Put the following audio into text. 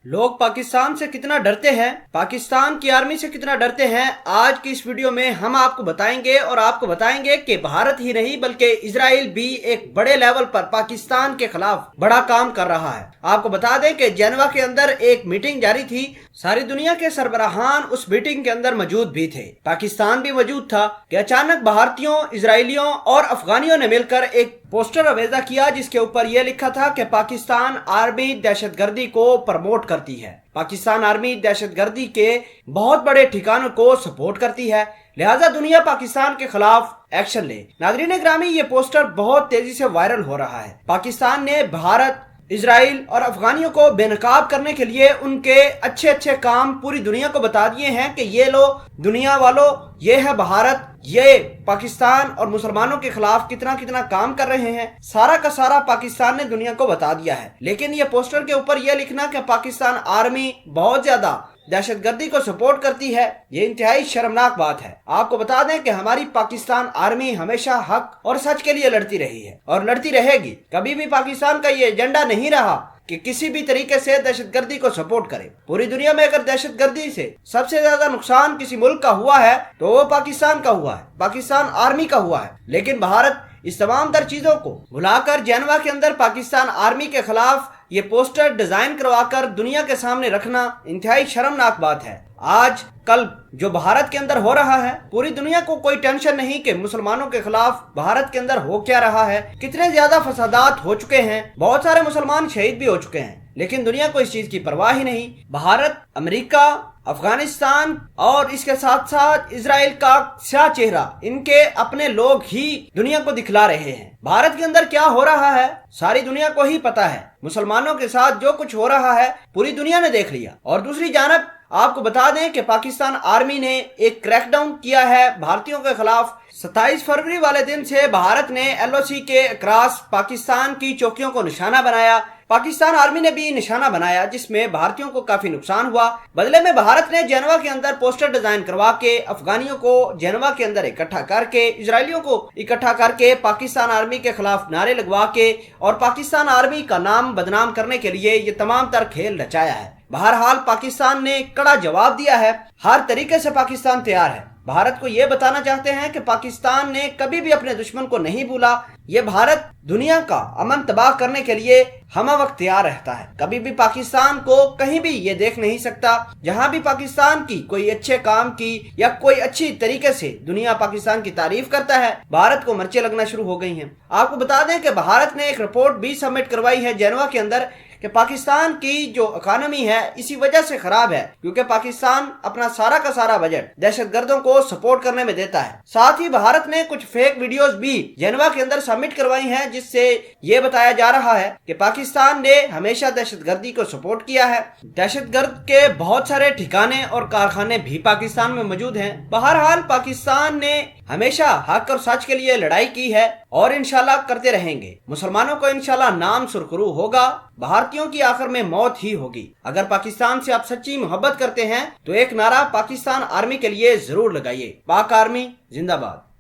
लोग पाकिस्तान से कितना डरते हैं, पाकिस्तान की आर्मी से कितना डरते हैं, आज की इस वीडियो में हम आपको बताएंगे। और आपको बताएंगे कि भारत ही नहीं बल्कि इजराइल भी एक बड़े लेवल पर पाकिस्तान के खिलाफ बड़ा काम कर रहा है। आपको बता दें कि जेनेवा के अंदर एक मीटिंग जारी थी, सारी दुनिया के सरबराहान उस मीटिंग के अंदर मौजूद भी थे, पाकिस्तान भी मौजूद था कि अचानक भारतीयों, इजरायलियों और अफगानियों ने मिलकर एक पोस्टर अवेजा किया जिसके ऊपर यह लिखा था कि पाकिस्तान आर्मी दहशतगर्दी को प्रमोट करती है, पाकिस्तान आर्मी दहशतगर्दी के बहुत बड़े ठिकानों को सपोर्ट करती है, लिहाजा दुनिया पाकिस्तान के खिलाफ एक्शन ले। नाज़रीन ग्रामी, ये पोस्टर बहुत तेजी से वायरल हो रहा है। पाकिस्तान ने भारत, इजराइल और अफगानियों को बेनकाब करने के लिए उनके अच्छे अच्छे काम पूरी दुनिया को बता दिए हैं कि ये लो दुनिया वालों, ये है भारत, ये पाकिस्तान और मुसलमानों के खिलाफ कितना कितना काम कर रहे हैं। सारा का सारा पाकिस्तान ने दुनिया को बता दिया है। लेकिन ये पोस्टर के ऊपर यह लिखना कि पाकिस्तान आर्मी बहुत ज्यादा दहशतगर्दी को सपोर्ट करती है, ये इंतहाई शर्मनाक बात है। आपको बता दें कि हमारी पाकिस्तान आर्मी हमेशा हक और सच के लिए लड़ती रही है और लड़ती रहेगी। कभी भी पाकिस्तान का ये एजेंडा नहीं रहा कि किसी भी तरीके से दहशतगर्दी को सपोर्ट करे। पूरी दुनिया में अगर दहशतगर्दी से सबसे ज्यादा नुकसान किसी मुल्क का हुआ है तो वो पाकिस्तान का हुआ है, पाकिस्तान आर्मी का हुआ है। लेकिन भारत इस तमाम तर चीजों को भुलाकर जेनेवा के अंदर पाकिस्तान आर्मी के खिलाफ ये पोस्टर डिजाइन करवाकर दुनिया के सामने रखना इंतहाई शर्मनाक बात है। आज कल जो भारत के अंदर हो रहा है, पूरी दुनिया को कोई टेंशन नहीं कि मुसलमानों के खिलाफ भारत के अंदर हो क्या रहा है, कितने ज्यादा फसादात हो चुके हैं, बहुत सारे मुसलमान शहीद भी हो चुके हैं, लेकिन दुनिया को इस चीज की परवाह ही नहीं। भारत, अमेरिका, अफगानिस्तान और इसके साथ साथ इजराइल का स्याह चेहरा इनके अपने लोग ही दुनिया को दिखला रहे हैं। भारत के अंदर क्या हो रहा है सारी दुनिया को ही पता है। मुसलमानों के साथ जो कुछ हो रहा है पूरी दुनिया ने देख लिया। और दूसरी जानब आपको बता दें कि पाकिस्तान आर्मी ने एक क्रैकडाउन किया है भारतीयों के खिलाफ। 27 फरवरी वाले दिन से भारत ने LOC के क्रॉस पाकिस्तान की चौकियों को निशाना बनाया। पाकिस्तान आर्मी ने भी निशाना बनाया जिसमें भारतीयों को काफी नुकसान हुआ। बदले में भारत ने जेनेवा के अंदर पोस्टर डिजाइन करवा के अफगानियों को जेनेवा के अंदर इकट्ठा करके, इजरायलियों को इकट्ठा करके पाकिस्तान आर्मी के खिलाफ नारे लगवा के और पाकिस्तान आर्मी का नाम बदनाम करने के लिए ये तमाम तर खेल रचाया है। बहरहाल पाकिस्तान ने कड़ा जवाब दिया है, हर तरीके से पाकिस्तान तैयार है। भारत को यह बताना चाहते हैं कि पाकिस्तान ने कभी भी अपने दुश्मन को नहीं भूला। ये भारत दुनिया का अमन तबाह करने के लिए हम वक्त तैयार रहता है। कभी भी पाकिस्तान को कहीं भी ये देख नहीं सकता। जहां भी पाकिस्तान की कोई अच्छे काम की या कोई अच्छी तरीके से दुनिया पाकिस्तान की तारीफ करता है, भारत को मिर्चें लगना शुरू हो गई हैं। आपको बता दें कि भारत ने एक रिपोर्ट भी सबमिट करवाई है जेनेवा के अंदर कि पाकिस्तान की जो इकोनॉमी है इसी वजह से खराब है क्योंकि पाकिस्तान अपना सारा का सारा बजट दहशतगर्दों को सपोर्ट करने में देता है। साथ ही भारत ने कुछ फेक वीडियोस भी जेनेवा के अंदर सबमिट करवाई हैं जिससे ये बताया जा रहा है कि पाकिस्तान ने हमेशा दहशतगर्दी को सपोर्ट किया है। दहशतगर्द के बहुत सारे ठिकाने और कारखाने भी पाकिस्तान में मौजूद हैं। बहरहाल पाकिस्तान ने हमेशा हक और सच के लिए लड़ाई की है और इंशाल्लाह करते रहेंगे। मुसलमानों को इंशाल्लाह नाम सुरखरू होगा, भारतीयों की आखिर में मौत ही होगी। अगर पाकिस्तान से आप सच्ची मोहब्बत करते हैं तो एक नारा पाकिस्तान आर्मी के लिए जरूर लगाइए। पाक आर्मी जिंदाबाद।